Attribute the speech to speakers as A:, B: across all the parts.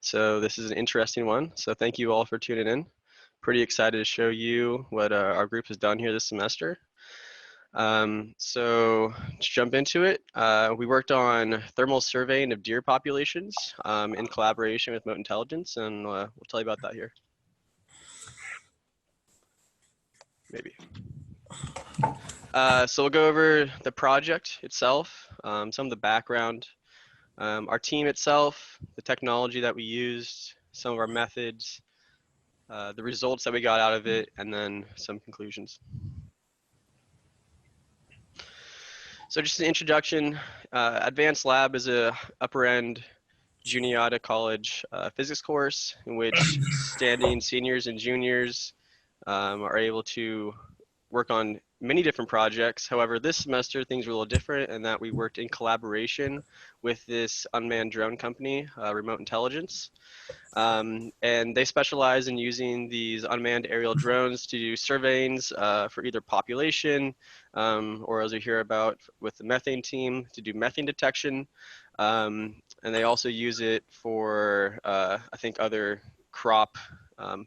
A: So this is an interesting one. So thank you all for tuning in. Pretty excited to show you what our group has done here this semester. So to jump into it, we worked on thermal surveying of deer populations in collaboration with Mote Intelligence, and we'll tell you about that here. Maybe. So we'll go over the project itself, some of the background, our team itself, the technology that we used, some of our methods, the results that we got out of it, and then some conclusions. So just an introduction, Advanced Lab is a upper end Juniata College physics course in which standing seniors and juniors are able to work on many different projects. However, this semester things were a little different in that we worked in collaboration with this unmanned drone company, Remote Intelligence. And they specialize in using these unmanned aerial drones to do surveyings for either population or, as we hear about with the methane team, to do methane detection. And they also use it for, I think, other crop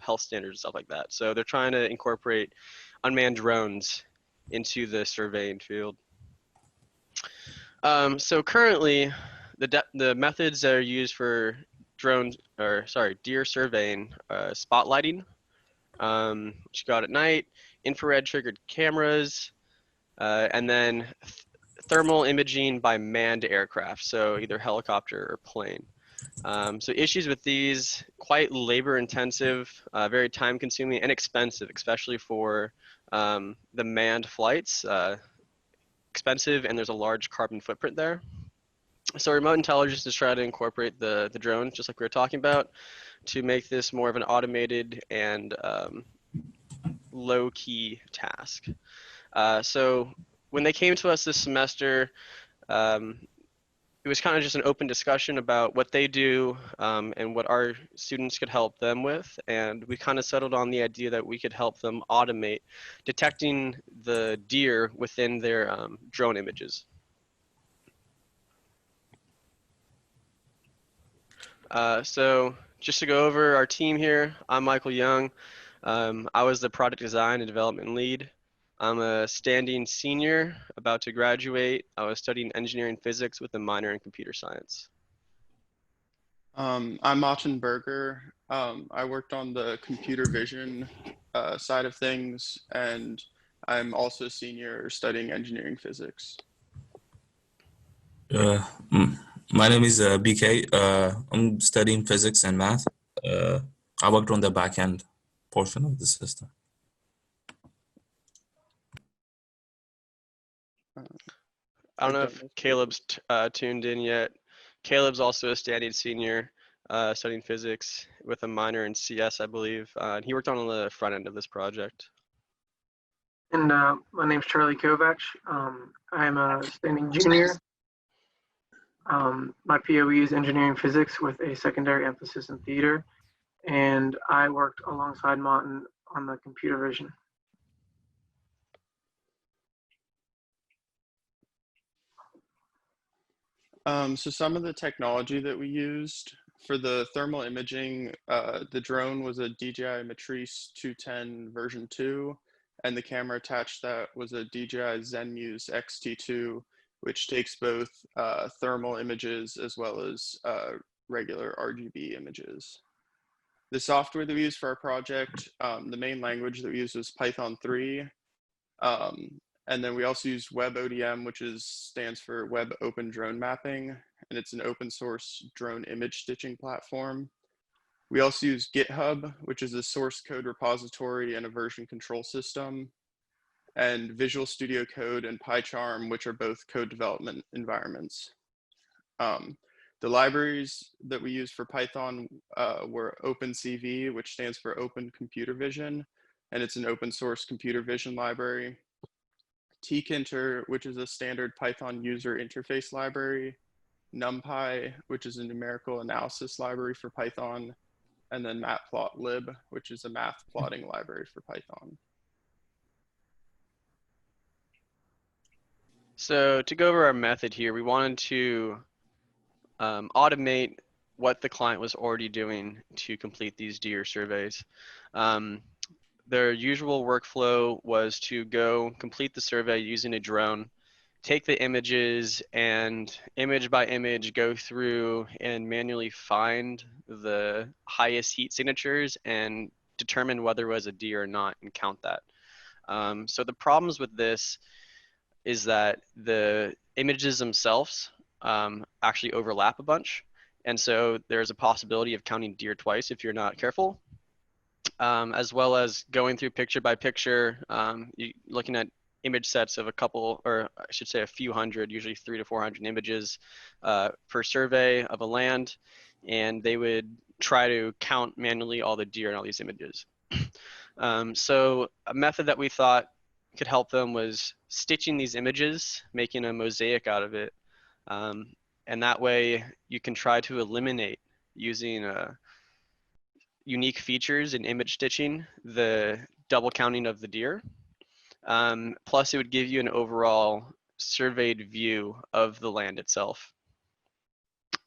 A: health standards and stuff like that. So they're trying to incorporate unmanned drones into the surveying field. So currently, the methods that are used for deer surveying, spotlighting, which you got at night, infrared triggered cameras, and then thermal imaging by manned aircraft, so either helicopter or plane. So issues with these, quite labor intensive, very time consuming and expensive, especially for the manned flights, expensive, and there's a large carbon footprint there. So Remote Intelligence is trying to incorporate the drone, just like we were talking about, to make this more of an automated and low-key task. So when they came to us this semester, it was kind of just an open discussion about what they do and what our students could help them with. And we kind of settled on the idea that we could help them automate detecting the deer within their drone images. So just to go over our team here, I'm Michael Young. I was the product design and development lead. I'm a standing senior about to graduate. I was studying engineering physics with a minor in computer science.
B: I'm Berger. I worked on the computer vision side of things, and I'm also a senior studying engineering physics.
C: My name is BK. I'm studying physics and math. I worked on the back-end portion of the system.
A: I don't know if Kaleb's tuned in yet. Kaleb's also a standing senior studying physics with a minor in CS, I believe. And he worked on the front end of this project.
D: And my name's Charlie Kovach. I'm a standing junior. My POE is engineering physics with a secondary emphasis in theater. And I worked alongside Martin on the computer vision.
B: So some of the technology that we used for the thermal imaging, the drone was a DJI Matrice 210 version 2, and the camera attached that was a DJI ZenMuse XT2, which takes both thermal images as well as regular RGB images. The software that we used for our project, the main language that we used was Python 3. And then we also used WebODM, which stands for Web Open Drone Mapping, and it's an open source drone image stitching platform. We also use GitHub, which is a source code repository and a version control system, and Visual Studio Code and PyCharm, which are both code development environments. The libraries that we used for Python were OpenCV, which stands for Open Computer Vision, and it's an open source computer vision library. tkinter, which is a standard Python user interface library, NumPy, which is a numerical analysis library for Python, and then matplotlib, which is a math plotting library for Python.
A: So to go over our method here, we wanted to automate what the client was already doing to complete these deer surveys. Their usual workflow was to go complete the survey using a drone, take the images, and image by image go through and manually find the highest heat signatures and determine whether it was a deer or not and count that. So the problems with this is that the images themselves actually overlap a bunch. And so there's a possibility of counting deer twice if you're not careful, as well as going through picture by picture, looking at image sets of a couple, or I should say a few hundred, usually 300 to 400 images per survey of a land. And they would try to count manually all the deer in all these images. So a method that we thought could help them was stitching these images, making a mosaic out of it. And that way you can try to eliminate, using unique features in image stitching, the double counting of the deer. Plus it would give you an overall surveyed view of the land itself.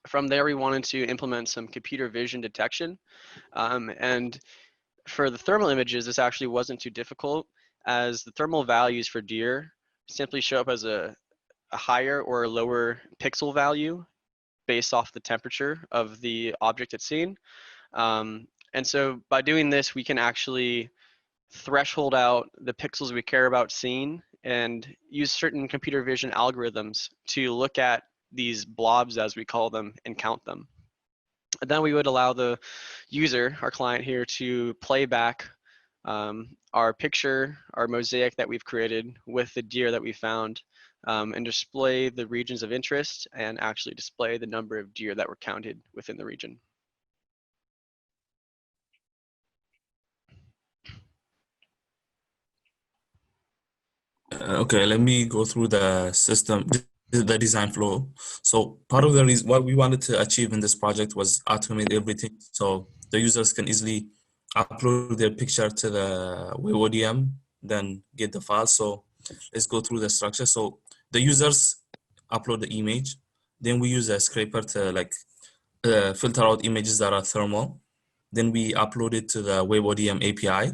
A: From there, we wanted to implement some computer vision detection. And for the thermal images, this actually wasn't too difficult, as the thermal values for deer simply show up as a higher or a lower pixel value based off the temperature of the object it's seen. And so by doing this, we can actually threshold out the pixels we care about seeing and use certain computer vision algorithms to look at these blobs, as we call them, and count them. And then we would allow the user, our client here, to play back our picture, our mosaic that we've created with the deer that we found, and display the regions of interest and actually display the number of deer that were counted within the region.
C: Okay, let me go through the system, the design flow. So part of the reason what we wanted to achieve in this project was automate everything, so the users can easily upload their picture to the WebODM, then get the file. So let's go through the structure. So the users upload the image, then we use a scraper to like filter out images that are thermal. Then we upload it to the WebODM API.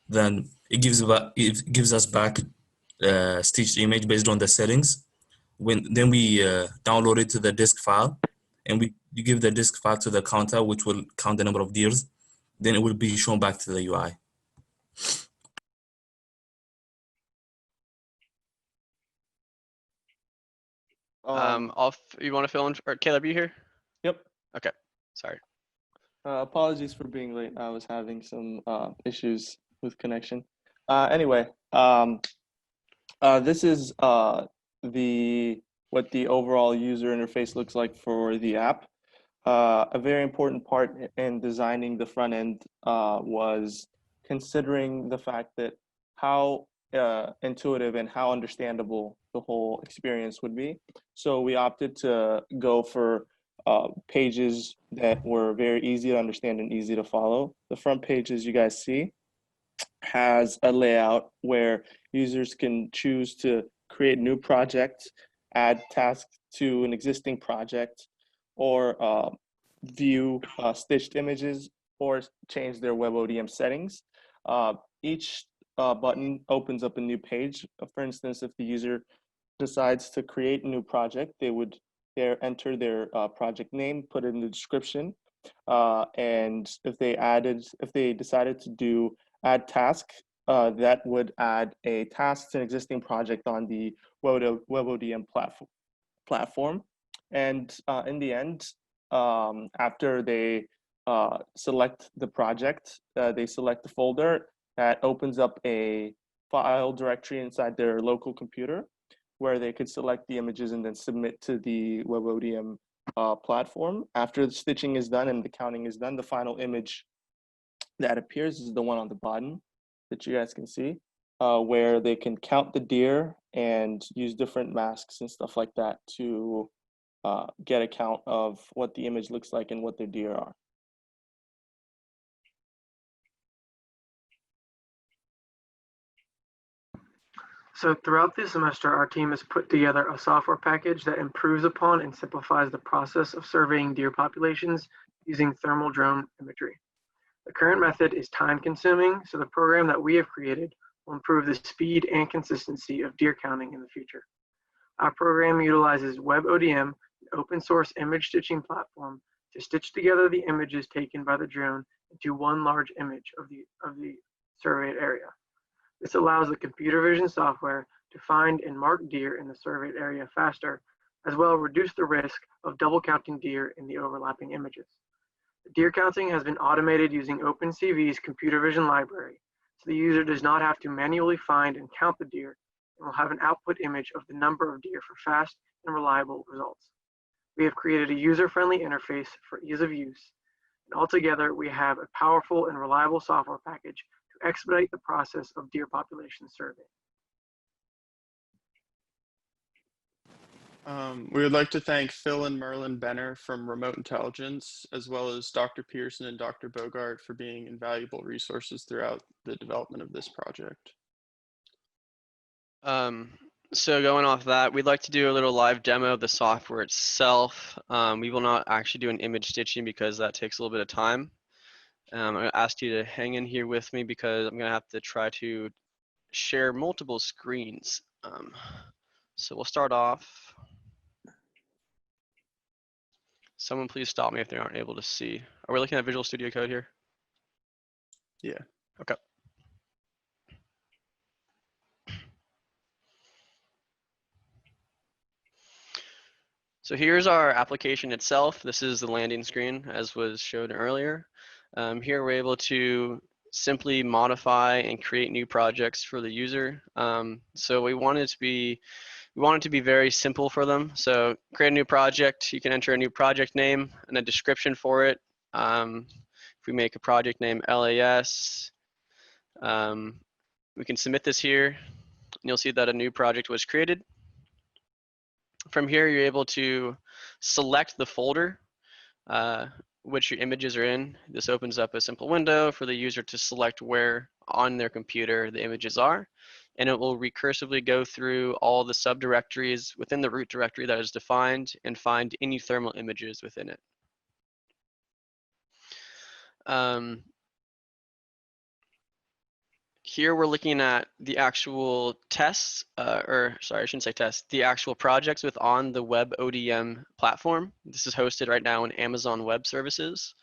C: Then it gives us back stitched image based on the settings. Then we download it to the disk file, and you give the disk file to the counter, which will count the number of deers. Then it will be shown back to the UI.
A: You want to fill in, or Caleb, you here?
B: Yep.
A: Okay, sorry.
B: Apologies for being late. I was having some issues with connection. Anyway, this is what the overall user interface looks like for the app. A very important part in designing the front end was considering the fact that how intuitive and how understandable the whole experience would be. So we opted to go for pages that were very easy to understand and easy to follow. The front page, as you guys see, has a layout where users can choose to create new projects, add tasks to an existing project, or view stitched images, or change their WebODM settings. Each button opens up a new page. For instance, if the user decides to create a new project, they would enter their project name, put it in the description, and if they decided to do add task, that would add a task to an existing project on the WebODM platform. And in the end, after they select the project, they select the folder that opens up a file directory inside their local computer, where they could select the images and then submit to the WebODM platform. After the stitching is done and the counting is done, the final image that appears is the one on the bottom that you guys can see, where they can count the deer and use different masks and stuff like that to get a count of what the image looks like and what their deer are.
D: So throughout the semester, our team has put together a software package that improves upon and simplifies the process of surveying deer populations using thermal drone imagery. The current method is time consuming, so the program that we have created will improve the speed and consistency of deer counting in the future. Our program utilizes WebODM, an open source image stitching platform, to stitch together the images taken by the drone into one large image of the surveyed area. This allows the computer vision software to find and mark deer in the surveyed area faster, as well as reduce the risk of double counting deer in the overlapping images. The deer counting has been automated using OpenCV's computer vision library, so the user does not have to manually find and count the deer and will have an output image of the number of deer for fast and reliable results. We have created a user-friendly interface for ease of use, and altogether we have a powerful and reliable software package to expedite the process of deer population survey.
B: We would like to thank Phil and Merlin Benner from Remote Intelligence, as well as Dr. Pearson and Dr. Bogart for being invaluable resources throughout the development of this project.
A: So going off that, we'd like to do a little live demo of the software itself. We will not actually do an image stitching because that takes a little bit of time. I'm going to ask you to hang in here with me because I'm going to have to try to share multiple screens. So we'll start off. Someone please stop me if they aren't able to see. Are we looking at Visual Studio Code here?
B: Yeah.
A: Okay. So here's our application itself. This is the landing screen as was shown earlier. Here we're able to simply modify and create new projects for the user. So we want it to be very simple for them. So create a new project. You can enter a new project name and a description for it. If we make a project name LAS, we can submit this here, and you'll see that a new project was created. From here, you're able to select the folder which your images are in. This opens up a simple window for the user to select where on their computer the images are, and it will recursively go through all the subdirectories within the root directory that is defined and find any thermal images within it. Here we're looking at the actual tests, or sorry, I shouldn't say tests, the actual projects on the WebODM platform. This is hosted right now in Amazon Web Services.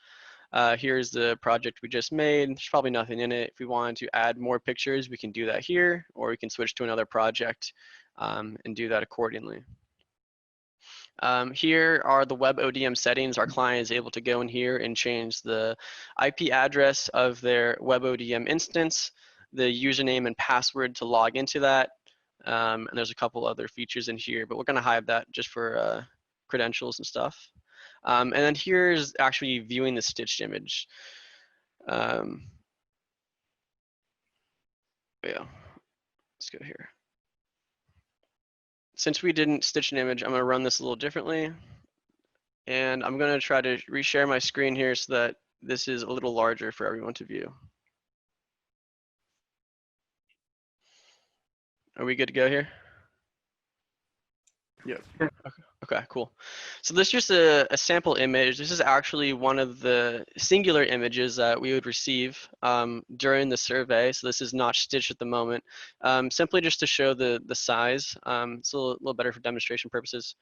A: Here's the project we just made. There's probably nothing in it. If we wanted to add more pictures, we can do that here, or we can switch to another project and do that accordingly. Here are the WebODM settings. Our client is able to go in here and change the IP address of their WebODM instance, the username and password to log into that, and there's a couple other features in here, but we're going to hide that just for credentials and stuff. And then here's actually viewing the stitched image. Yeah, let's go here. Since we didn't stitch an image, I'm going to run this a little differently, and I'm going to try to reshare my screen here so that this is a little larger for everyone to view. Are we good to go here?
B: Yep.
A: Okay, cool. So this is just a sample image. This is actually one of the singular images that we would receive during the survey. So this is not stitched at the moment, simply just to show the size. It's a little better for demonstration purposes.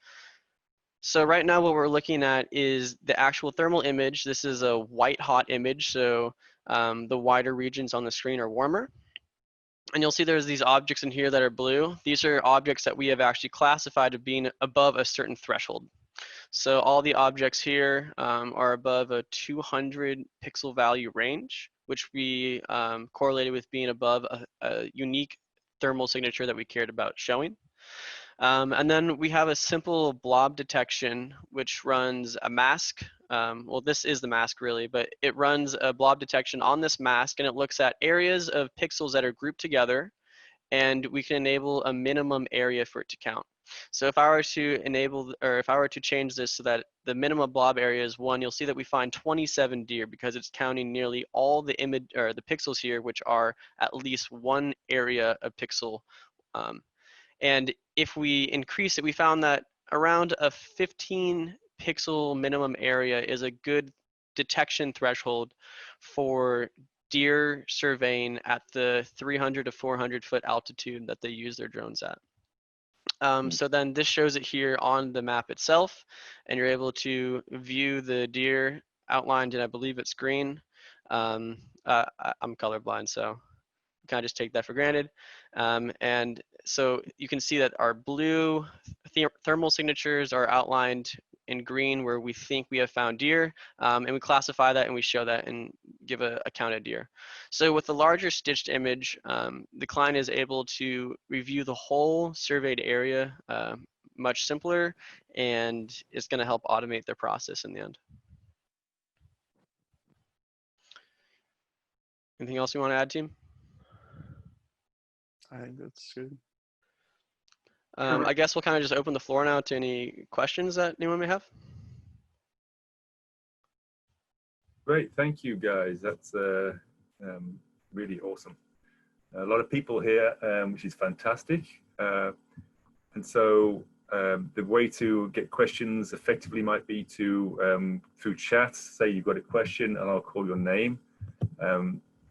A: So right now what we're looking at is the actual thermal image. This is a white hot image, so the wider regions on the screen are warmer. And you'll see there's these objects in here that are blue. These are objects that we have actually classified as being above a certain threshold. So all the objects here are above a 200 pixel value range, which we correlated with being above a unique thermal signature that we cared about showing. And then we have a simple blob detection, which runs a mask. Well, this is the mask really, but it runs a blob detection on this mask, and it looks at areas of pixels that are grouped together, and we can enable a minimum area for it to count. So if I were to enable, or if I were to change this so that the minimum blob area is 1, you'll see that we find 27 deer because it's counting nearly all the image or the pixels here, which are at least one area of pixel And if we increase it, we found that around a 15 pixel minimum area is a good detection threshold for deer surveying at the 300 to 400 foot altitude that they use their drones at. So then this shows it here on the map itself, and you're able to view the deer outlined in, I believe it's green. I'm colorblind, so kind of just take that for granted. And so you can see that our blue thermal signatures are outlined in green where we think we have found deer, and we classify that and we show that and give a count of deer. So with the larger stitched image, the client is able to review the whole surveyed area much simpler, and it's going to help automate their process in the end. Anything else you want to add, team?
B: I think that's good.
A: I guess we'll kind of just open the floor now to any questions that anyone may have.
E: Great, thank you guys. That's really awesome. A lot of people here, which is fantastic. And so the way to get questions effectively might be to, through chat, say you've got a question and I'll call your name.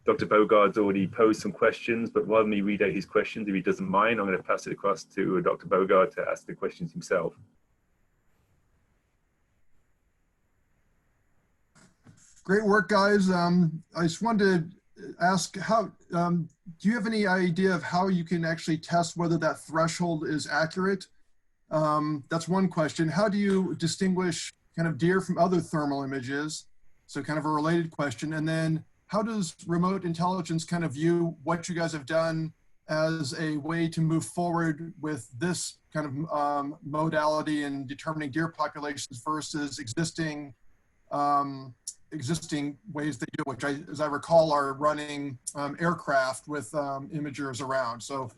E: Dr. Bogard's already posed some questions, but rather than me read out his questions, if he doesn't mind, I'm going to pass it across to Dr. Bogard to ask the questions himself.
F: Great work, guys. I just wanted to ask, how do you have any idea of how you can actually test whether that threshold is accurate? That's one question. How do you distinguish kind of deer from other thermal images? So kind of a related question. And then how does remote intelligence kind of view what you guys have done as a way to move forward with this kind of modality in determining deer populations versus existing ways they do, which as I recall are running aircraft with imagers around. So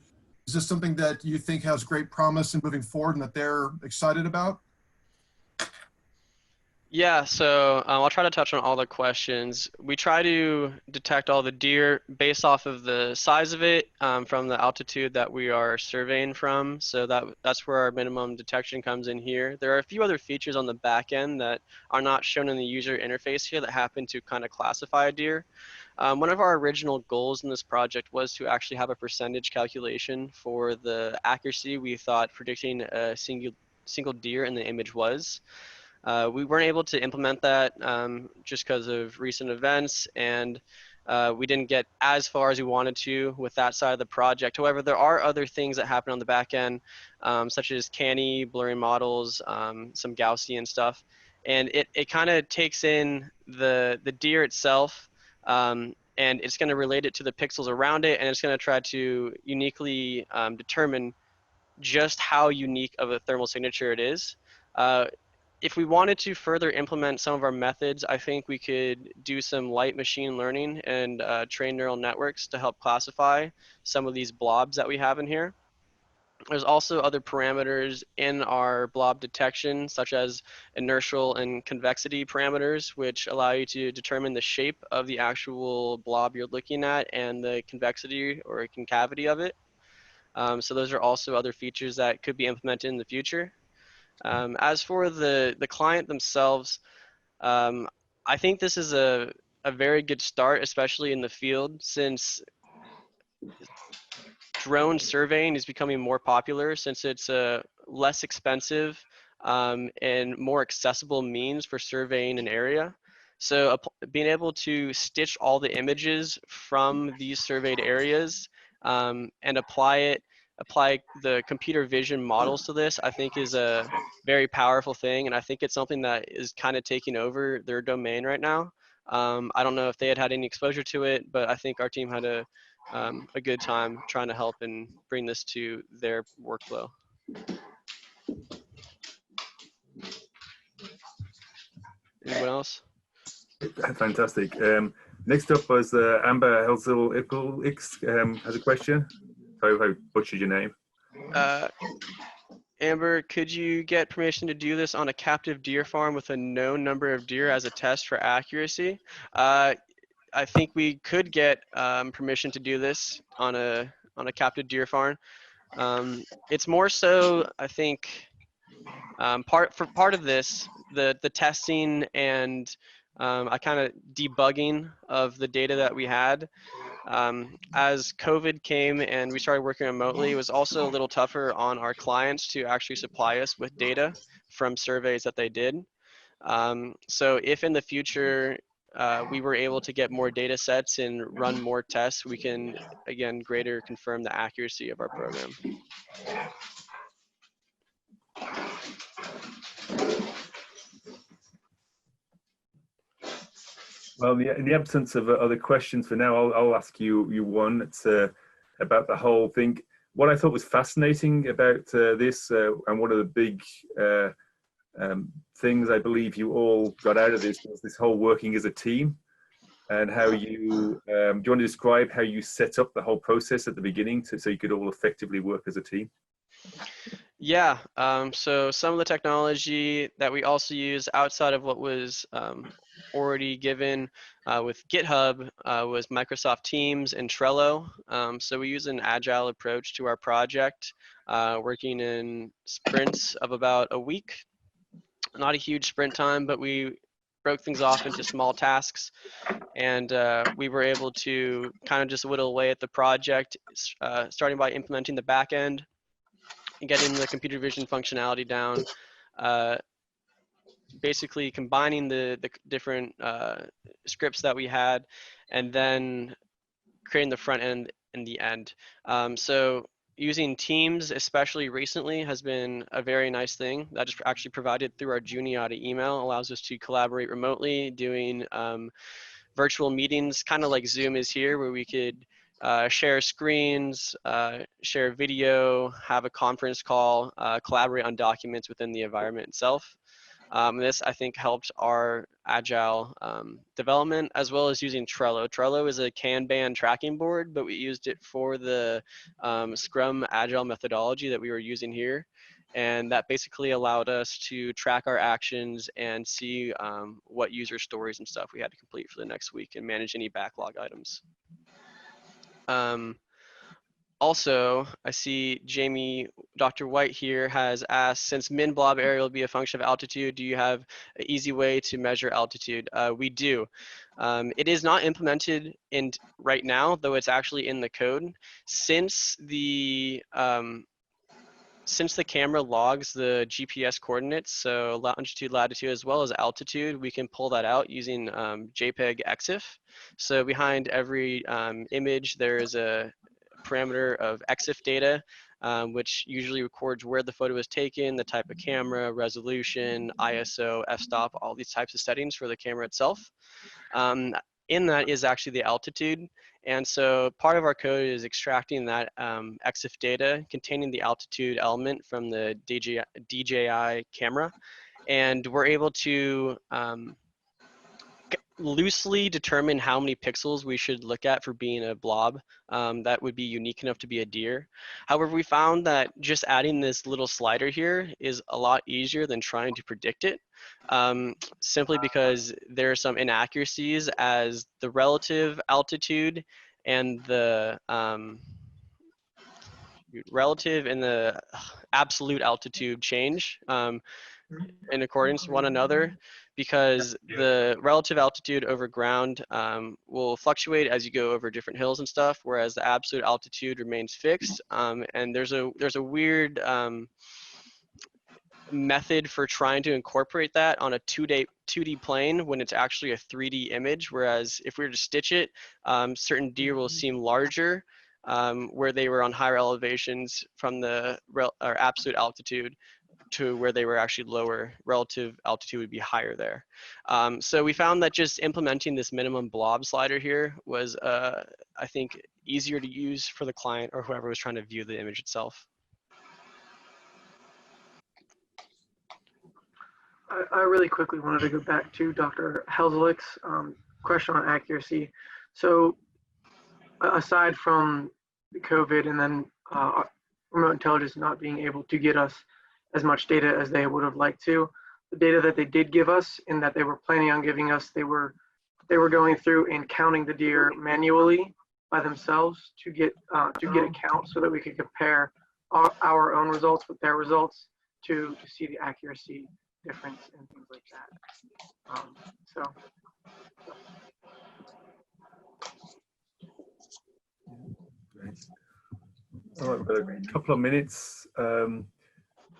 F: is this something that you think has great promise in moving forward and that they're excited about?
A: Yeah, so I'll try to touch on all the questions. We try to detect all the deer based off of the size of it from the altitude that we are surveying from. So that's where our minimum detection comes in here. There are a few other features on the back end that are not shown in the user interface here that happen to kind of classify a deer. One of our original goals in this project was to actually have a percentage calculation for the accuracy we thought predicting a single deer in the image was. We weren't able to implement that just because of recent events, and we didn't get as far as we wanted to with that side of the project. However, there are other things that happen on the back end, such as canny, blurry models, some Gaussian stuff, and it kind of takes in the deer itself, and it's going to relate it to the pixels around it, and it's going to try to uniquely determine just how unique of a thermal signature it is. If we wanted to further implement some of our methods, I think we could do some light machine learning and train neural networks to help classify some of these blobs that we have in here. There's also other parameters in our blob detection, such as inertial and convexity parameters, which allow you to determine the shape of the actual blob you're looking at and the convexity or concavity of it. So those are also other features that could be implemented in the future. As for the client themselves, I think this is a very good start, especially in the field, since drone surveying is becoming more popular, since it's a less expensive and more accessible means for surveying an area. So being able to stitch all the images from these surveyed areas and apply the computer vision models to this, I think is a very powerful thing. And I think it's something that is kind of taking over their domain right now. I don't know if they had any exposure to it, but I think our team had a good time trying to help and bring this to their workflow. Anyone else?
E: Fantastic. Next up was Amber Helzel-Ix has a question. Sorry if I butchered your name.
A: Amber, could you get permission to do this on a captive deer farm with a known number of deer as a test for accuracy? I think we could get permission to do this on a captive deer farm. It's more so, I think, part of this, the testing and I kind of debugging of the data that we had. As COVID came and we started working remotely, it was also a little tougher on our clients to actually supply us with data from surveys that they did. So if in the future we were able to get more data sets and run more tests, we can, again, greater confirm the accuracy of our program.
E: Well, in the absence of other questions for now, I'll ask you one. It's about the whole thing. What I thought was fascinating about this, and one of the big things I believe you all got out of this, was this whole working as a team, and how you, do you want to describe how you set up the whole process at the beginning so you could all effectively work as a team?
A: Yeah, so some of the technology that we also use outside of what was already given with GitHub was Microsoft Teams and Trello. So we use an agile approach to our project, working in sprints of about a week. Not a huge sprint time, but we broke things off into small tasks, and we were able to kind of just whittle away at the project, starting by implementing the back end and getting the computer vision functionality down, basically combining the different scripts that we had, and then creating the front end in the end. So using Teams, especially recently, has been a very nice thing. That is actually provided through our Juniata email, allows us to collaborate remotely, doing virtual meetings, kind of like Zoom is here, where we could share screens, share video, have a conference call, collaborate on documents within the environment itself. This, I think, helped our agile development, as well as using Trello. Trello is a Kanban tracking board, but we used it for the Scrum agile methodology that we were using here. And that basically allowed us to track our actions and see what user stories and stuff we had to complete for the next week and manage any backlog items. Also, I see Jamie, Dr. White here has asked, since min blob area will be a function of altitude, do you have an easy way to measure altitude? We do. It is not implemented in right now, though it's actually in the code. Since the camera logs the GPS coordinates, so longitude, latitude, as well as altitude, we can pull that out using JPEG EXIF. So behind every image, there is a parameter of EXIF data, which usually records where the photo was taken, the type of camera, resolution, ISO, f-stop, all these types of settings for the camera itself. In that is actually the altitude. And so part of our code is extracting that EXIF data containing the altitude element from the DJI camera. And we're able to loosely determine how many pixels we should look at for being a blob that would be unique enough to be a deer. However, we found that just adding this little slider here is a lot easier than trying to predict it, simply because there are some inaccuracies as the relative altitude and the relative and the absolute altitude change in accordance to one another, because the relative altitude over ground will fluctuate as you go over different hills and stuff, whereas the absolute altitude remains fixed. And there's a weird method for trying to incorporate that on a 2D plane when it's actually a 3D image, whereas if we were to stitch it, certain deer will seem larger where they were on higher elevations from the absolute altitude to where they were actually lower. Relative altitude would be higher there. So we found that just implementing this minimum blob slider here was, I think, easier to use for the client or whoever was trying to view the image itself.
D: I really quickly wanted to go back to Dr. Helzlick's question on accuracy. So aside from the COVID and then remote intelligence not being able to get us as much data as they would have liked to, the data that they did give us and that they were planning on giving us, they were going through and counting the deer manually by themselves to get a count so that we could compare our own results with their results to see the accuracy difference and things like that.
E: Great. All right, we've got a couple of minutes.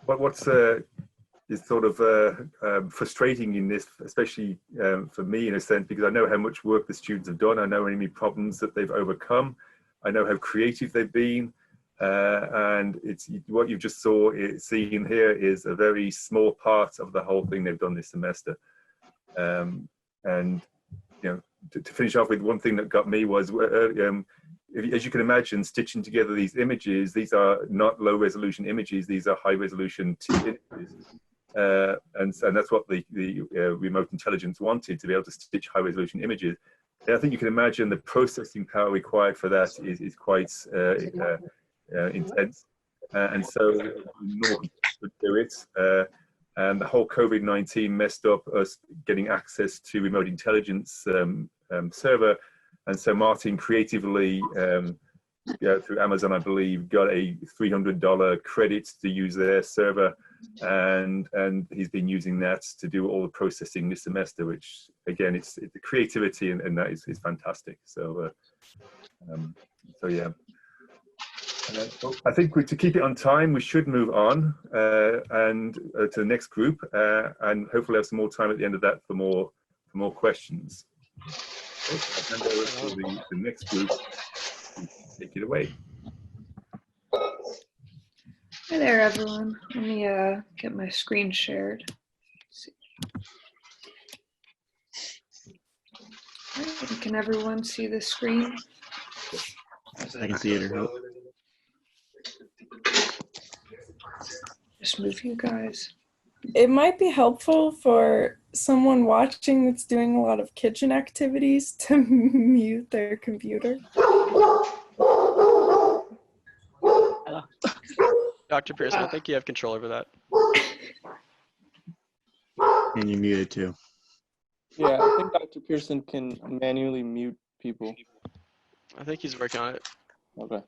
E: What's is sort of frustrating in this, especially for me in a sense, because I know how much work the students have done. I know how many problems that they've overcome. I know how creative they've been. And it's what you've just seen here is a very small part of the whole thing they've done this semester. And you know, to finish off with, one thing that got me was, as you can imagine, stitching together these images. These are not low resolution images; these are high resolution images. And that's what the remote intelligence wanted, to be able to stitch high resolution images. And I think you can imagine the processing power required for that is quite intense. And so no one could do it. And the whole COVID-19 messed up us getting access to remote intelligence server. And so Martin creatively, through Amazon, I believe, got a $300 credit to use their server, and he's been using that to do all the processing this semester. Which again, it's the creativity, and that is fantastic. So, so yeah. I think to keep it on time, we should move on and to the next group, and hopefully have some more time at the end of that for more questions. Okay, I'll hand over to the next group. Take it away.
G: Hi there, everyone. Let me get my screen shared. Let's see. Can everyone see the screen?
H: I can see it, or hope.
G: Just move you guys.
I: It might be helpful for someone watching that's doing a lot of kitchen activities to mute their computer.
A: Dr. Pearson, I think you have control over that.
H: And you're muted too.
B: Yeah, I think Dr. Pearson can manually mute people.
A: I think he's working on it.
B: Okay.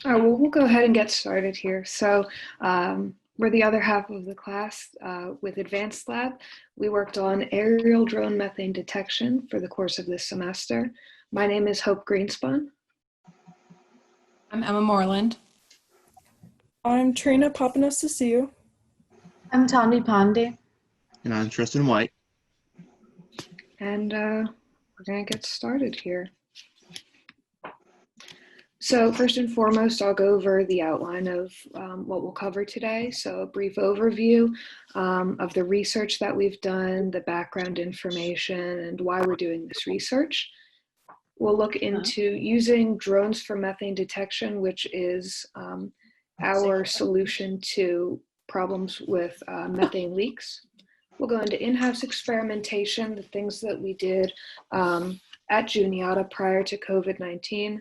G: All right, well, we'll go ahead and get started here. So we're the other half of the class with Advanced Lab. We worked on aerial drone methane detection for the course of this semester. My name is Hope Greenspun.
J: I'm Emma Moreland.
I: I'm Trina Papanastasiou.
K: I'm Tanvi Pande.
H: And I'm Tristen White.
G: And we're gonna get started here. So first and foremost, I'll go over the outline of what we'll cover today. So a brief overview of the research that we've done, the background information, and why we're doing this research. We'll look into using drones for methane detection, which is our solution to problems with methane leaks. We'll go into in-house experimentation, the things that we did at Juniata prior to COVID-19.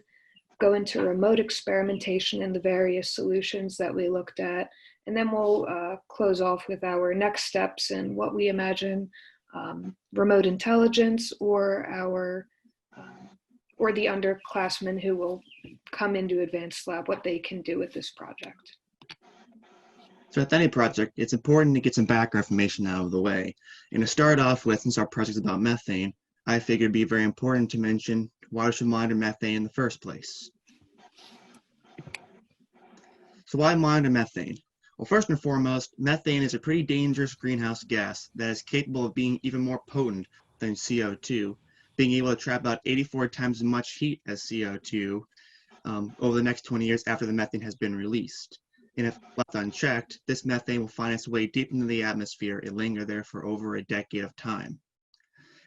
G: Go into remote experimentation and the various solutions that we looked at. And then we'll close off with our next steps and what we imagine remote intelligence or the underclassmen who will come into Advanced Lab, what they can do with this project.
H: So with any project, it's important to get some background information out of the way. And to start off with, since our project is about methane, I figured it'd be very important to mention why we should monitor methane in the first place. So why monitor methane? Well, first and foremost, methane is a pretty dangerous greenhouse gas that is capable of being even more potent than CO2, being able to trap about 84 times as much heat as CO2 over the next 20 years after the methane has been released. And if left unchecked, this methane will find its way deep into the atmosphere and linger there for over a decade of time.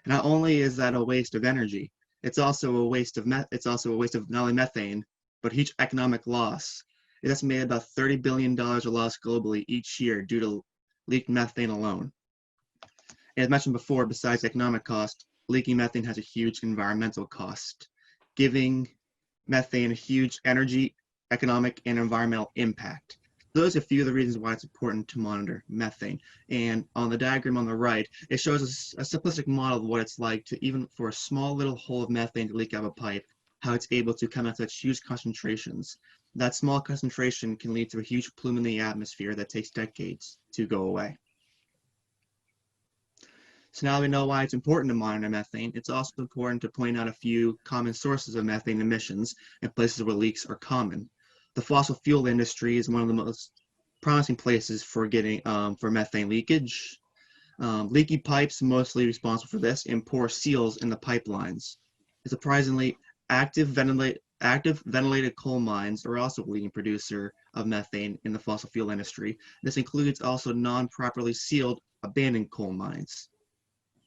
H: And not only is that a waste of energy, it's also a waste of not only methane, but huge economic loss. It's estimated about $30 billion are lost globally each year due to leaked methane alone. And as mentioned before, besides economic cost, leaking methane has a huge environmental cost, giving methane a huge energy, economic, and environmental impact. Those are a few of the reasons why it's important to monitor methane. And on the diagram on the right, it shows us a simplistic model of what it's like to, even for a small little hole of methane to leak out of a pipe, how it's able to come at such huge concentrations. That small concentration can lead to a huge plume in the atmosphere that takes decades to go away. So now we know why it's important to monitor methane. It's also important to point out a few common sources of methane emissions and places where leaks are common. The fossil fuel industry is one of the most promising places for getting for methane leakage. Leaky pipes, mostly responsible for this, and poor seals in the pipelines. Surprisingly, active ventilated coal mines are also a leading producer of methane in the fossil fuel industry. This includes also non-properly sealed abandoned coal mines.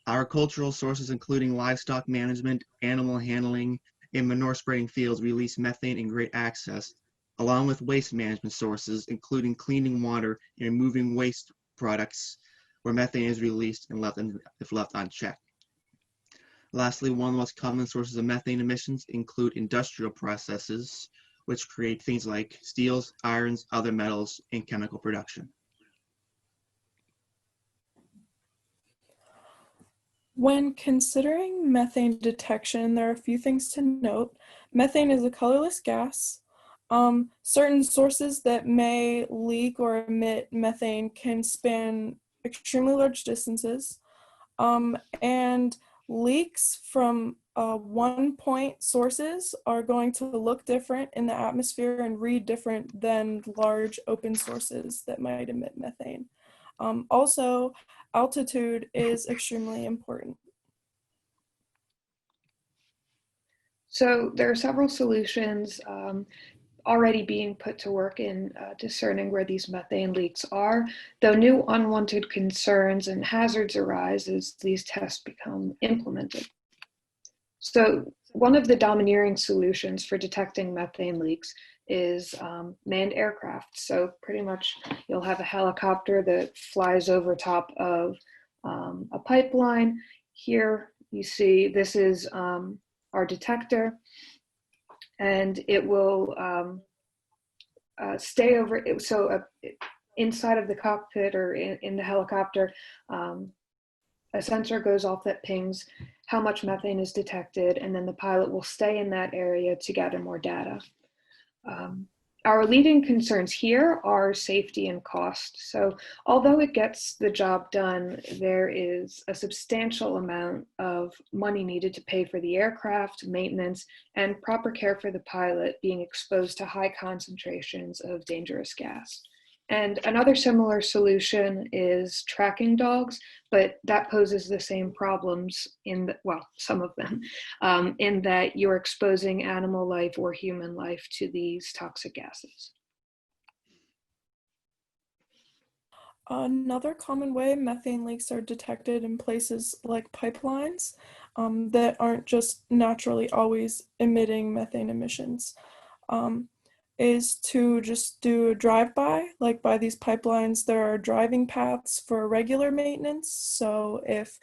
H: Agricultural sources, including livestock management, animal handling, and manure spreading fields, release methane in great excess, along with waste management sources, including cleaning water and removing waste products where methane is released and if left unchecked. Lastly, one of the most common sources of methane emissions include industrial processes, which create things like steels, irons, other metals, and chemical production.
I: When considering methane detection, there are a few things to note. Methane is a colorless gas. Certain sources that may leak or emit methane can span extremely large distances. And leaks from one-point sources are going to look different in the atmosphere and read different than large open sources that might emit methane. Also, altitude is extremely important.
G: So there are several solutions already being put to work in discerning where these methane leaks are, though new unwanted concerns and hazards arise as these tests become implemented. So one of the domineering solutions for detecting methane leaks is manned aircraft. So pretty much you'll have a helicopter that flies over top of a pipeline. Here you see this is our detector, and it will stay over. Inside of the cockpit or in the helicopter, a sensor goes off that pings how much methane is detected, and then the pilot will stay in that area to gather more data. Our leading concerns here are safety and cost. So although it gets the job done, there is a substantial amount of money needed to pay for the aircraft, maintenance, and proper care for the pilot being exposed to high concentrations of dangerous gas. And another similar solution is tracking dogs, but that poses the same problems some of them, in that you're exposing animal life or human life to these toxic gases.
I: Another common way methane leaks are detected in places like pipelines that aren't just naturally always emitting methane emissions. Is to just do a drive-by. Like by these pipelines, there are driving paths for regular maintenance. So if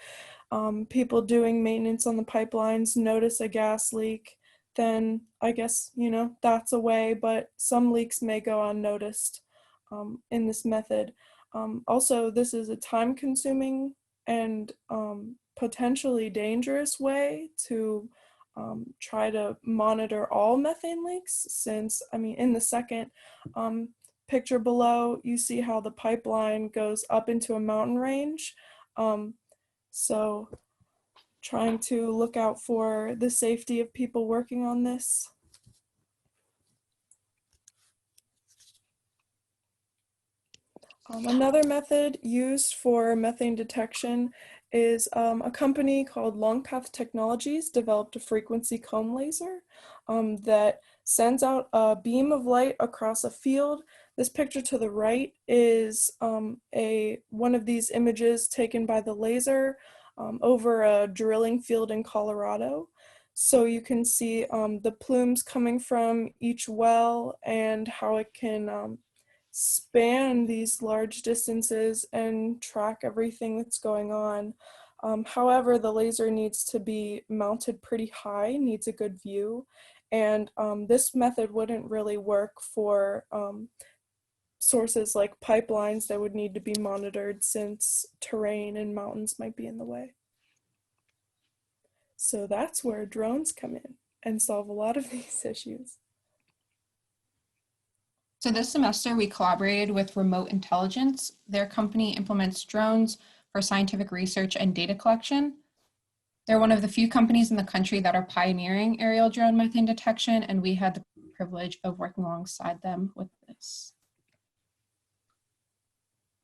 I: people doing maintenance on the pipelines notice a gas leak, then I guess, that's a way, but some leaks may go unnoticed in this method. Also, this is a time-consuming and potentially dangerous way to try to monitor all methane leaks, since, in the second picture below, you see how the pipeline goes up into a mountain range. So trying to look out for the safety of people working on this. Another method used for methane detection is a company called Longpath Technologies developed a frequency comb laser that sends out a beam of light across a field. This picture to the right is one of these images taken by the laser over a drilling field in Colorado. So you can see the plumes coming from each well and how it can span these large distances and track everything that's going on. However, the laser needs to be mounted pretty high, needs a good view, and this method wouldn't really work for sources like pipelines that would need to be monitored, since terrain and mountains might be in the way. So that's where drones come in. and solve a lot of these issues.
J: So this semester, we collaborated with Remote Intelligence. Their company implements drones for scientific research and data collection. They're one of the few companies in the country that are pioneering aerial drone methane detection, and we had the privilege of working alongside them with this.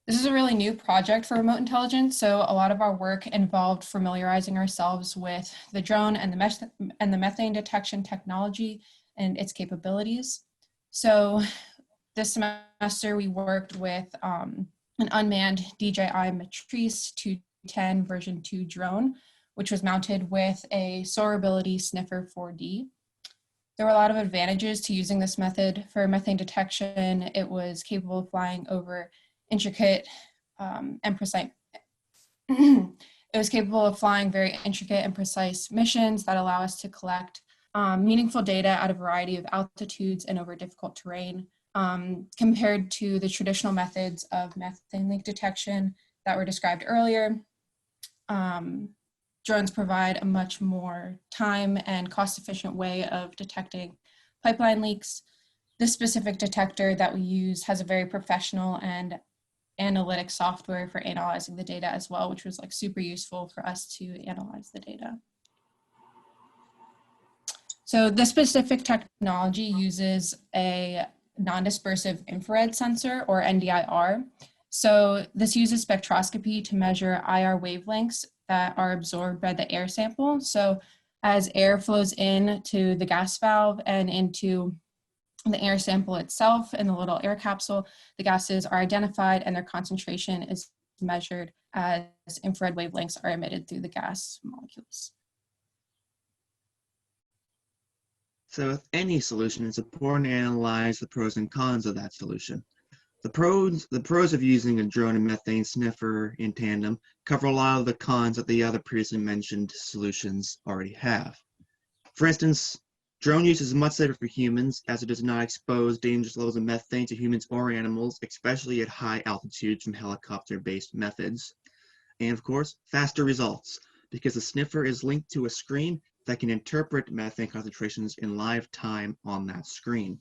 J: This is a really new project for Remote Intelligence, so a lot of our work involved familiarizing ourselves with the drone and the methane detection technology and its capabilities. So this semester, we worked with an unmanned DJI Matrice 210 version 2 drone, which was mounted with a soarability sniffer 4D. There were a lot of advantages to using this method for methane detection. It was capable of flying over intricate and precise. It was capable of flying very intricate and precise missions that allow us to collect meaningful data at a variety of altitudes and over difficult terrain. Compared to the traditional methods of methane leak detection that were described earlier, drones provide a much more time and cost-efficient way of detecting pipeline leaks. This specific detector that we use has a very professional and analytic software for analyzing the data as well, which was like super useful for us to analyze the data. So this specific technology uses a non-dispersive infrared sensor, or NDIR. So this uses spectroscopy to measure IR wavelengths that are absorbed by the air sample. So as air flows in to the gas valve and into the air sample itself in the little air capsule, the gases are identified and their concentration is measured as infrared wavelengths are emitted through the gas molecules.
H: So with any solution, it's important to analyze the pros and cons of that solution. The pros of using a drone and methane sniffer in tandem cover a lot of the cons that the other previously mentioned solutions already have. For instance, drone use is much safer for humans as it does not expose dangerous levels of methane to humans or animals, especially at high altitudes from helicopter-based methods. And of course, faster results, because the sniffer is linked to a screen that can interpret methane concentrations in live time on that screen.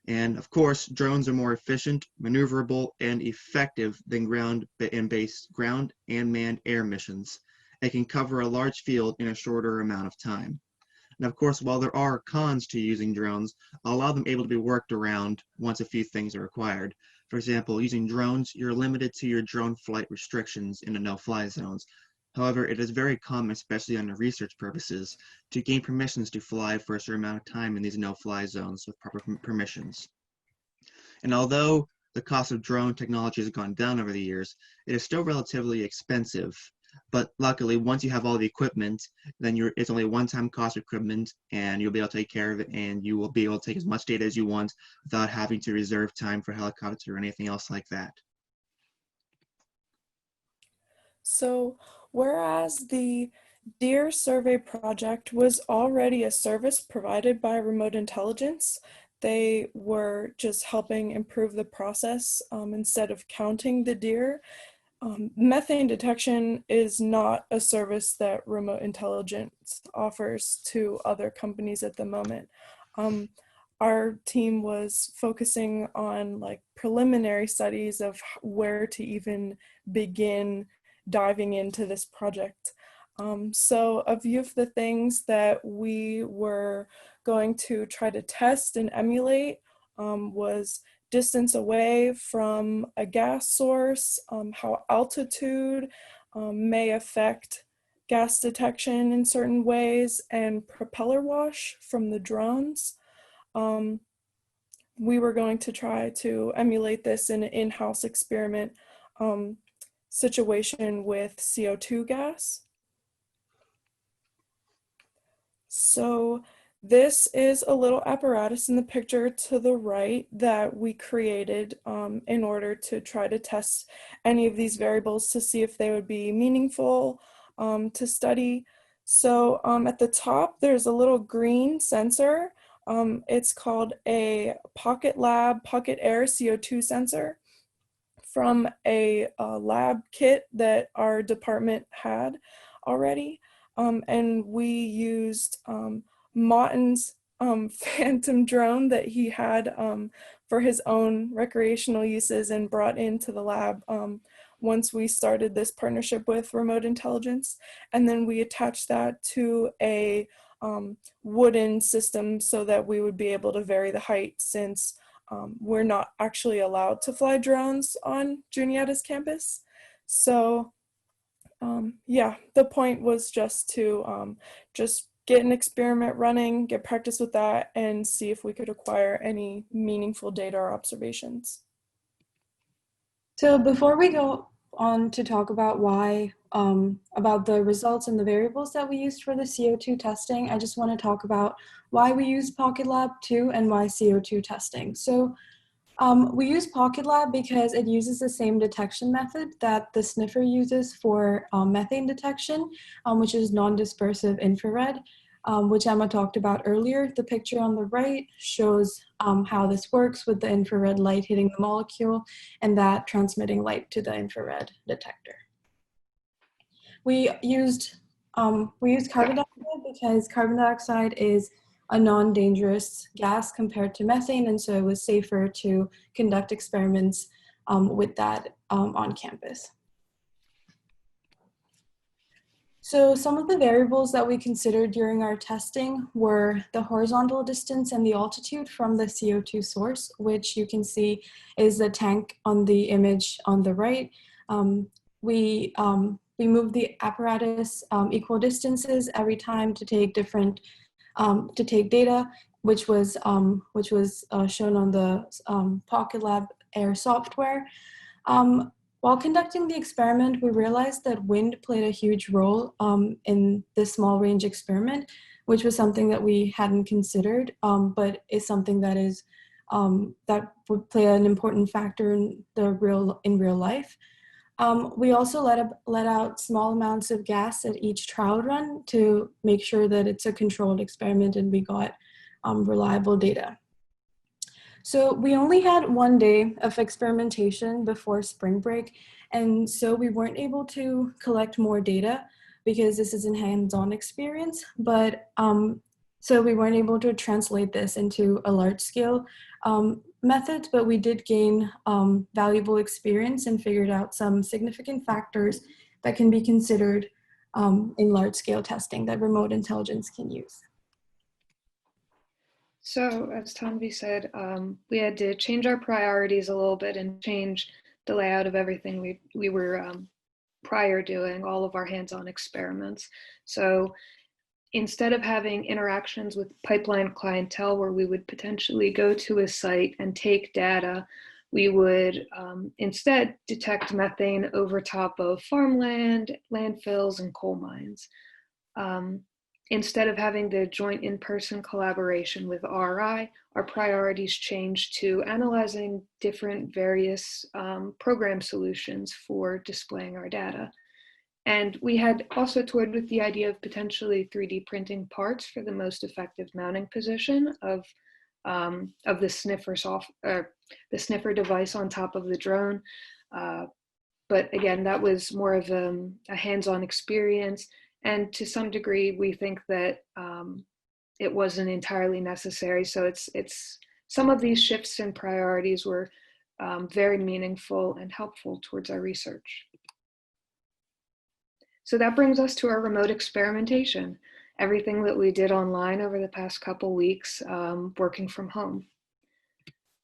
H: And of course, drones are more efficient, maneuverable, and effective than ground and manned air missions. They can cover a large field in a shorter amount of time. And of course, while there are cons to using drones, a lot of them able to be worked around once a few things are required. For example, using drones, you're limited to your drone flight restrictions in the no-fly zones. However, it is very common, especially under research purposes, to gain permissions to fly for a certain amount of time in these no-fly zones with proper permissions. And although the cost of drone technology has gone down over the years, it is still relatively expensive. But luckily, once you have all the equipment, then it's only a one-time cost of equipment, and you'll be able to take care of it, and you will be able to take as much data as you want without having to reserve time for helicopter or anything else like that.
I: So, whereas the Deer Survey Project was already a service provided by Remote Intelligence, they were just helping improve the process instead of counting the deer. Methane detection is not a service that Remote Intelligence offers to other companies at the moment. Our team was focusing on like preliminary studies of where to even begin diving into this project. So a few of the things that we were going to try to test and emulate was distance away from a gas source, how altitude may affect gas detection in certain ways, and propeller wash from the drones. We were going to try to emulate this in an in-house experiment situation with CO2 gas. So this is a little apparatus in the picture to the right that we created in order to try to test any of these variables to see if they would be meaningful to study. So at the top, there's a little green sensor. It's called a Pocket Lab Pocket Air CO2 sensor from a lab kit that our department had already. And we used Martin's phantom drone that he had for his own recreational uses and brought into the lab once we started this partnership with Remote Intelligence. And then we attached that to a wooden system so that we would be able to vary the height, since we're not actually allowed to fly drones on Juniata's campus. So yeah, the point was just to just get an experiment running, get practice with that, and see if we could acquire any meaningful data or observations.
L: So before we go on to talk about why, about the results and the variables that we used for the CO2 testing, I just want to talk about why we used Pocket Lab 2 and why CO2 testing. So we use Pocket Lab because it uses the same detection method that the sniffer uses for methane detection, which is non-dispersive infrared, which Emma talked about earlier. The picture on the right shows how this works with the infrared light hitting the molecule and that transmitting light to the infrared detector. We used carbon dioxide because carbon dioxide is a non-dangerous gas compared to methane, and so it was safer to conduct experiments with that on campus. So some of the variables that we considered during our testing were the horizontal distance and the altitude from the CO2 source, which you can see is the tank on the image on the right. We moved the apparatus equal distances every time to take different to take data, which was shown on the Pocket Lab Air software. While conducting the experiment, we realized that wind played a huge role in this small range experiment, which was something that we hadn't considered, but is something that is that would play an important factor in real life. We also let out small amounts of gas at each trial run to make sure that it's a controlled experiment and we got reliable data. So we only had 1 day of experimentation before spring break, and so we weren't able to collect more data because this is a hands-on experience, but so we weren't able to translate this into a large-scale method, but we did gain valuable experience and figured out some significant factors that can be considered in large-scale testing that remote intelligence can use.
G: So as Tanvi said, we had to change our priorities a little bit and change the layout of everything we were prior doing, all of our hands-on experiments. So instead of having interactions with pipeline clientele where we would potentially go to a site and take data, we would instead detect methane over top of farmland, landfills, and coal mines. Instead of having the joint in-person collaboration with RI, our priorities changed to analyzing different various program solutions for displaying our data. And we had also toyed with the idea of potentially 3D printing parts for the most effective mounting position of the sniffer device on top of the drone. But again, that was more of a hands-on experience. And to some degree, we think that it wasn't entirely necessary. So it's some of these shifts in priorities were very meaningful and helpful towards our research. So that brings us to our remote experimentation, everything that we did online over the past couple weeks, working from home.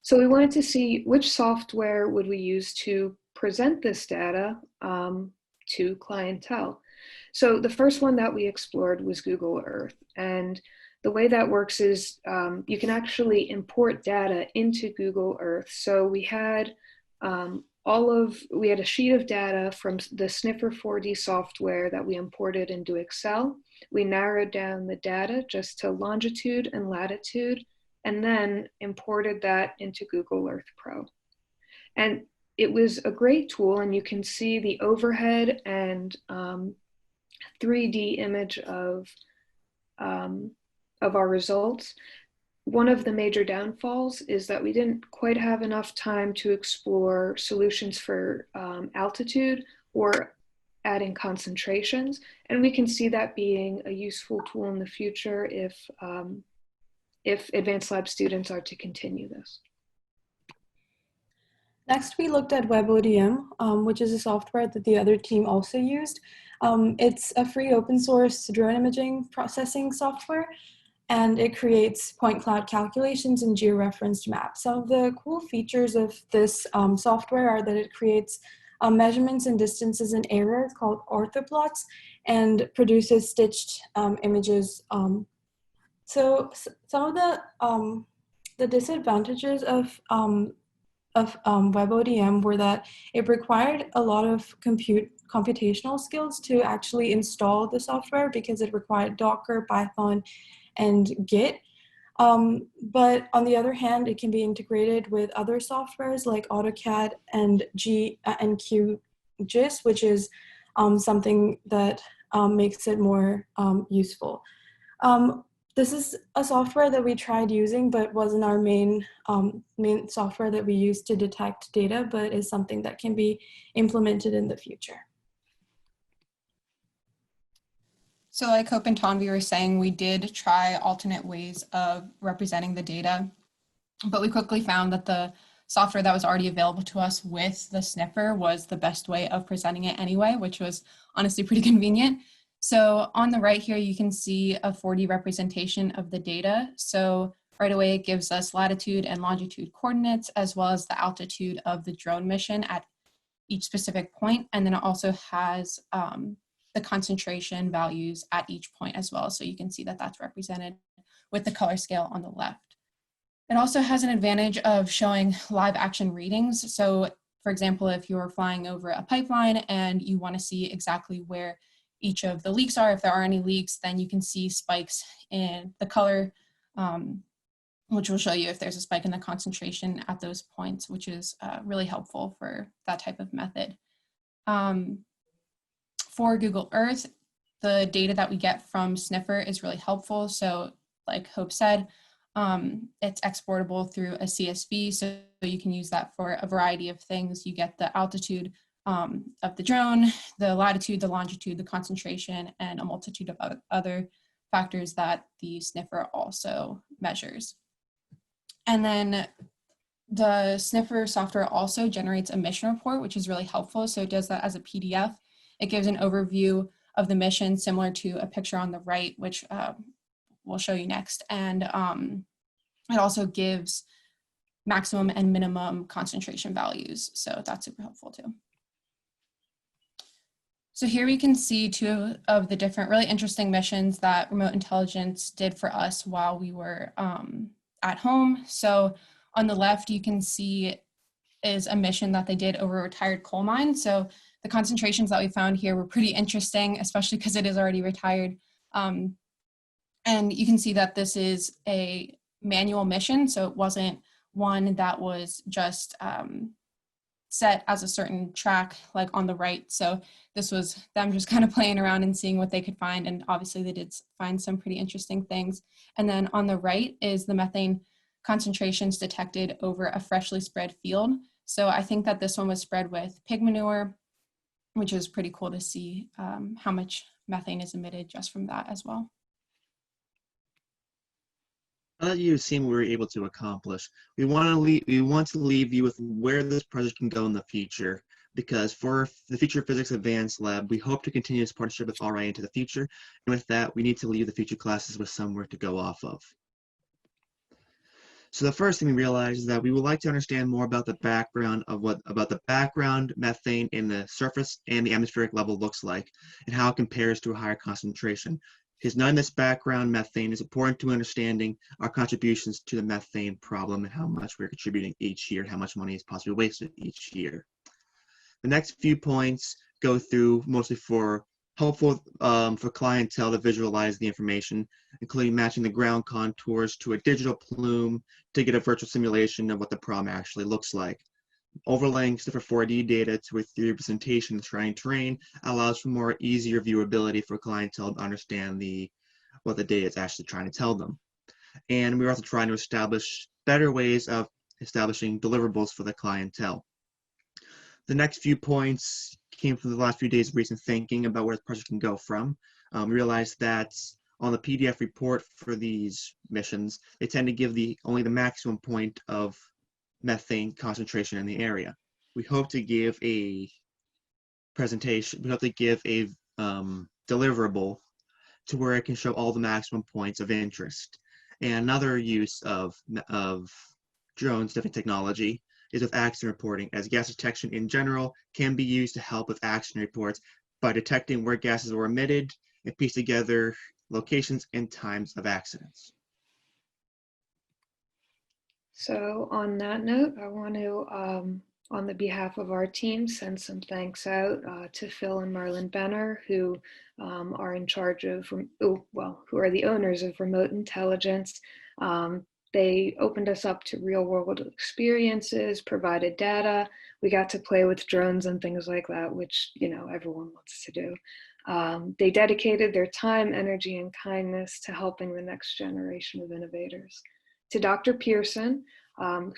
G: So we wanted to see which software would we use to present this data to clientele. So the first one that we explored was Google Earth. And the way that works is you can actually import data into Google Earth. So we had a sheet of data from the Sniffer 4D software that we imported into Excel. We narrowed down the data just to longitude and latitude, and then imported that into Google Earth Pro. And it was a great tool, and you can see the overhead and 3D image of our results. One of the major downfalls is that we didn't quite have enough time to explore solutions for altitude or adding concentrations, and we can see that being a useful tool in the future if advanced lab students are to continue this.
L: Next, we looked at WebODM, which is a software that the other team also used. It's a free open source drone imaging processing software, and it creates point cloud calculations and georeferenced maps. Some of the cool features of this software are that it creates measurements and distances in areas called orthoplots and produces stitched images. So some of the disadvantages of WebODM were that it required a lot of computational skills to actually install the software because it required Docker, Python, and Git. But on the other hand, it can be integrated with other softwares like AutoCAD and QGIS, which is something that makes it more useful. This is a software that we tried using, but wasn't our main software that we use to detect data, but is something that can be implemented in the future.
J: So like Hope and Tanvi were saying, we did try alternate ways of representing the data, but we quickly found that the software that was already available to us with the sniffer was the best way of presenting it anyway, which was honestly pretty convenient. So on the right here, you can see a 4D representation of the data. So right away, it gives us latitude and longitude coordinates, as well as the altitude of the drone mission at each specific point. And then it also has the concentration values at each point as well. So you can see that that's represented with the color scale on the left. It also has an advantage of showing live action readings. So for example, if you're flying over a pipeline and you want to see exactly where each of the leaks are, if there are any leaks, then you can see spikes in the color, which will show you if there's a spike in the concentration at those points, which is really helpful for that type of method. For Google Earth, the data that we get from Sniffer is really helpful. So like Hope said, it's exportable through a CSV, so you can use that for a variety of things. You get the altitude of the drone, the latitude, the longitude, the concentration, and a multitude of other factors that the sniffer also measures. And then the sniffer software also generates a mission report, which is really helpful. So it does that as a PDF. It gives an overview of the mission similar to a picture on the right, which we'll show you next. And it also gives maximum and minimum concentration values. So that's super helpful too. So here we can see two of the different really interesting missions that remote intelligence did for us while we were at home. So on the left, you can see is a mission that they did over a retired coal mine. So the concentrations that we found here were pretty interesting, especially because it is already retired. And you can see that this is a manual mission. So it wasn't one that was just set as a certain track like on the right. So this was them just kind of playing around and seeing what they could find. And obviously they did find some pretty interesting things. And then on the right is the methane concentrations detected over a freshly spread field. So I think that this one was spread with pig manure, which is pretty cool to see how much methane is emitted just from that as well.
H: Now that you've seen what we were able to accomplish, we want to leave you with where this project can go in the future. Because for the Future Physics Advanced Lab, we hope to continue this partnership with RI into the future. And with that, we need to leave the future classes with somewhere to go off of. So the first thing we realized is that we would like to understand more about the background of the background methane in the surface and the atmospheric level looks like, and how it compares to a higher concentration. Because knowing this background methane is important to understanding our contributions to the methane problem and how much we're contributing each year, and how much money is possibly wasted each year. The next few points go through mostly for helpful for clientele to visualize the information, including matching the ground contours to a digital plume to get a virtual simulation of what the problem actually looks like. Overlaying Sniffer 4D data to a 3D representation of terrain allows for more easier viewability for clientele to understand what the data is actually trying to tell them. And we're also trying to establish better ways of establishing deliverables for the clientele. The next few points came from the last few days of recent thinking about where the project can go from. We realized that on the PDF report for these missions, they tend to give only the maximum point of methane concentration in the area. We hope to give a presentation, we hope to give a deliverable to where it can show all the maximum points of interest. And another use of drones, different technology, is with accident reporting, as gas detection in general can be used to help with accident reports by detecting where gases were emitted and piece together locations and times of accidents.
G: So on that note, I want to, on the behalf of our team, send some thanks out to Phil and Marlon Benner, who are in charge of, who are the owners of Remote Intelligence. They opened us up to real world experiences, provided data. We got to play with drones and things like that, which, you know, everyone wants to do. They dedicated their time, energy, and kindness to helping the next generation of innovators. To Dr. Pearson,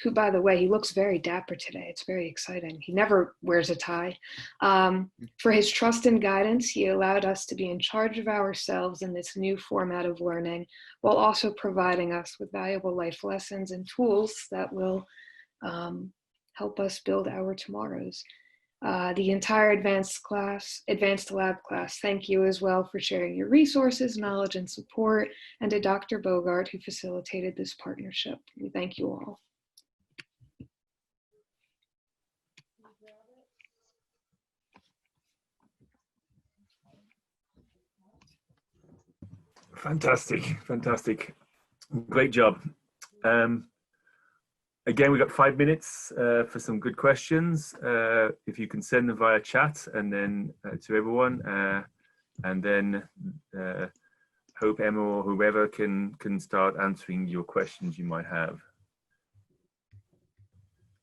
G: who, by the way, he looks very dapper today. It's very exciting. He never wears a tie. For his trust and guidance, he allowed us to be in charge of ourselves in this new format of learning, while also providing us with valuable life lessons and tools that will help us build our tomorrows. The entire advanced lab class, thank you as well for sharing your resources, knowledge, and support, and to Dr. Bogart, who facilitated this partnership. We thank you all.
E: Fantastic, fantastic. Great job. Again, we've got 5 minutes for some good questions. If you can send them via chat and then to everyone, and then hope Emma or whoever can start answering your questions you might have.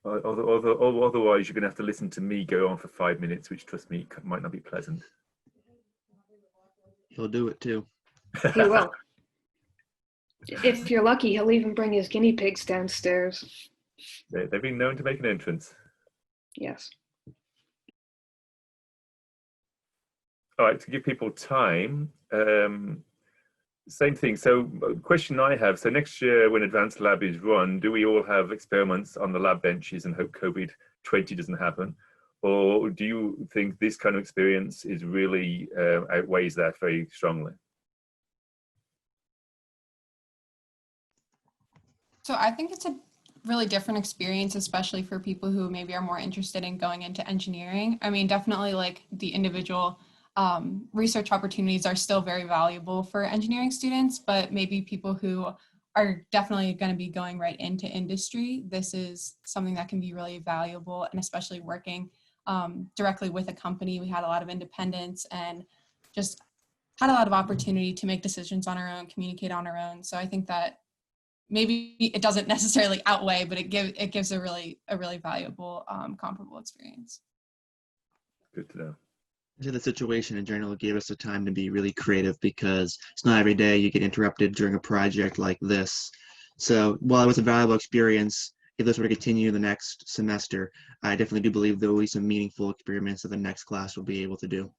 E: Otherwise, you're going to have to listen to me go on for 5 minutes, which, trust me, might not be pleasant.
H: He'll do it too.
G: He will. If you're lucky, he'll even bring his guinea pigs downstairs.
E: They've been known to make an entrance.
G: Yes.
E: All right, to give people time, same thing. So question I have, so next year when Advanced Lab is run, do we all have experiments on the lab benches and hope COVID-20 doesn't happen? Or do you think this kind of experience is really outweighs that very strongly?
J: So I think it's a really different experience, especially for people who maybe are more interested in going into engineering. I mean, definitely like the individual research opportunities are still very valuable for engineering students, but maybe people who are definitely going to be going right into industry, this is something that can be really valuable, and especially working directly with a company. We had a lot of independence and just had a lot of opportunity to make decisions on our own, communicate on our own. So I think that maybe it doesn't necessarily outweigh, but it gives a really valuable comparable experience.
E: Good to know.
H: The situation in general gave us the time to be really creative, because it's not every day you get interrupted during a project like this. So while it was a valuable experience, if this were to continue the next semester, I definitely do believe there will be some meaningful experiments that the next class will be able to do.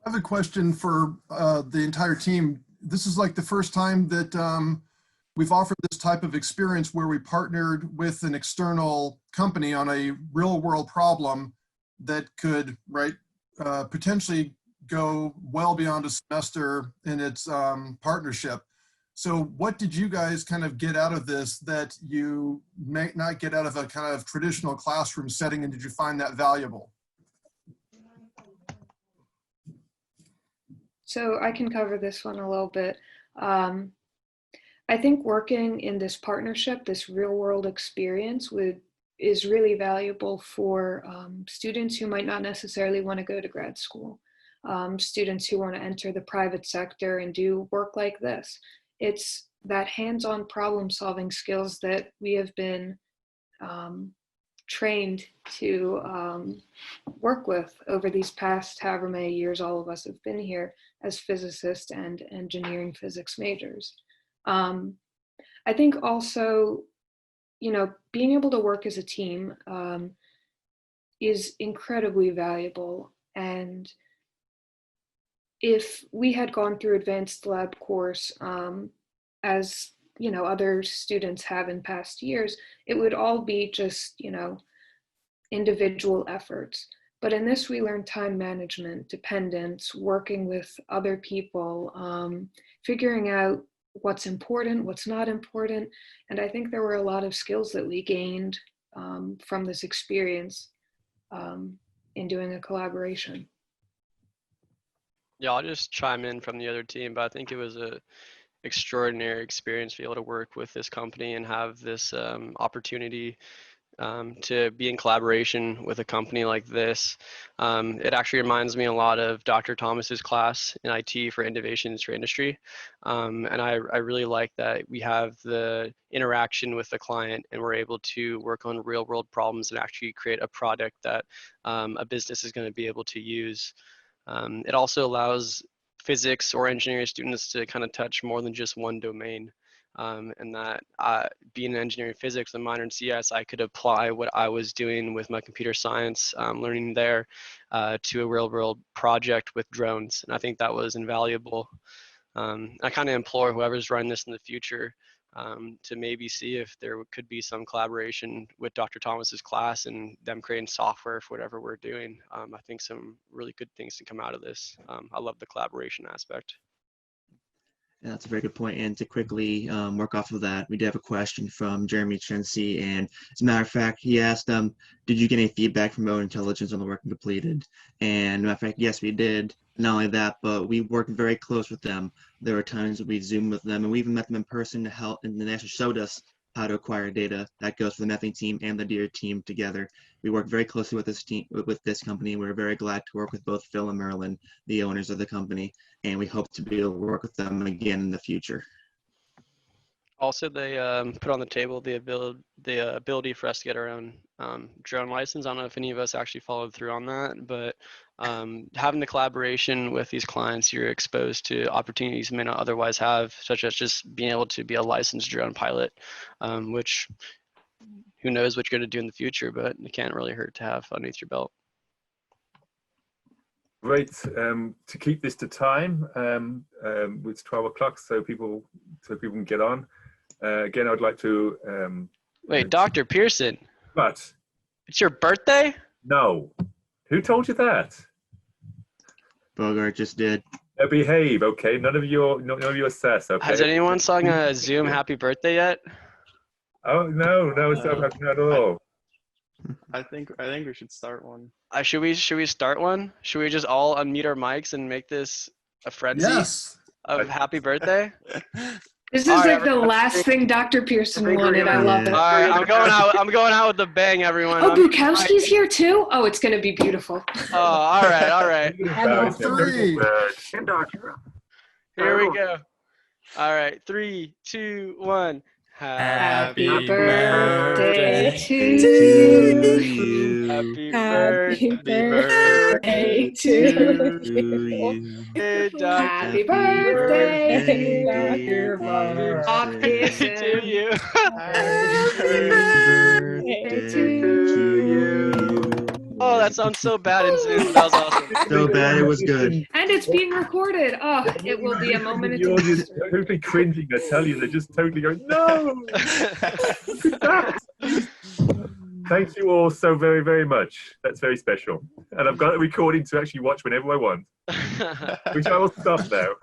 F: I have a question for the entire team. This is like the first time that we've offered this type of experience where we partnered with an external company on a real world problem that could, potentially go well beyond a semester in its partnership. So what did you guys kind of get out of this that you may not get out of a kind of traditional classroom setting, and did you find that valuable?
G: So I can cover this one a little bit. I think working in this partnership, this real world experience is really valuable for students who might not necessarily want to go to grad school, students who want to enter the private sector and do work like this. It's that hands-on problem solving skills that we have been trained to work with over these past however many years all of us have been here as physicists and engineering physics majors. I think also being able to work as a team is incredibly valuable. And if we had gone through advanced lab course, as other students have in past years, it would all be just, individual efforts. But in this, we learn time management, dependence, working with other people, figuring out what's important, what's not important. And I think there were a lot of skills that we gained from this experience in doing a collaboration.
A: Yeah, I'll just chime in from the other team, but I think it was a extraordinary experience to be able to work with this company and have this opportunity to be in collaboration with a company like this. It actually reminds me a lot of Dr. Thomas's class in IT for innovations for industry. And I really like that we have the interaction with the client and we're able to work on real world problems and actually create a product that a business is going to be able to use. It also allows physics or engineering students to kind of touch more than just one domain. And that being in engineering physics and minor in CS, I could apply what I was doing with my computer science learning there to a real world project with drones. And I think that was invaluable. I kind of implore whoever's running this in the future to maybe see if there could be some collaboration with Dr. Thomas's class and them creating software for whatever we're doing. I think some really good things can come out of this. I love the collaboration aspect.
H: Yeah, that's a very good point. And to quickly work off of that, we did have a question from Jeremy Chency. And as a matter of fact, he asked, did you get any feedback from Remote Intelligence on the work completed? And matter of fact, yes, we did. Not only that, but we worked very close with them. There were times we Zoomed with them, and we even met them in person to help, and they actually showed us how to acquire data. That goes for the methane team and the deer team together. We worked very closely with this team, with this company, and we're very glad to work with both Phil and Moreland, the owners of the company, and we hope to be able to work with them again in the future.
A: Also, they put on the table the ability for us to get our own drone license. I don't know if any of us actually followed through on that, but having the collaboration with these clients, you're exposed to opportunities you may not otherwise have, such as just being able to be a licensed drone pilot, which who knows what you're going to do in the future, but it can't really hurt to have underneath your belt.
E: Great. To keep this to time, it's 12 o'clock, so people can get on. Again, I'd like to.
A: Wait, Dr. Pearson.
E: What?
A: It's your birthday?
E: No. Who told you that?
H: Berger just did.
E: Behave, okay? None of you assess, okay?
A: Has anyone sung a Zoom happy birthday yet?
E: Oh no, it's not happening at all.
B: I think we should start one.
A: Should we start one? Should we just all unmute our mics and make this a frenzy of happy birthday?
G: This is like the last thing Dr. Pearson wanted. I love it.
A: All right, I'm going out with a bang, everyone.
G: Oh, Bukowski's here too? Oh, it's going to be beautiful.
A: Oh, all right.
F: Three.
A: Here we go. All right, 3, 2, 1.
G: Happy birthday to you.
A: Happy
G: birthday to you. Happy birthday, Dr. Pearson.
A: To you.
G: Happy birthday to you.
A: Oh, that sounds so bad in Zoom. That was awesome.
H: So bad, it was good.
G: And it's being recorded. Oh, it will be a moment of
E: You're
G: time.
E: just totally cringing, I tell you. They're just totally going, no! Thank you all so very, very much. That's very special. And I've got a recording to actually watch whenever I want, which I will stop now.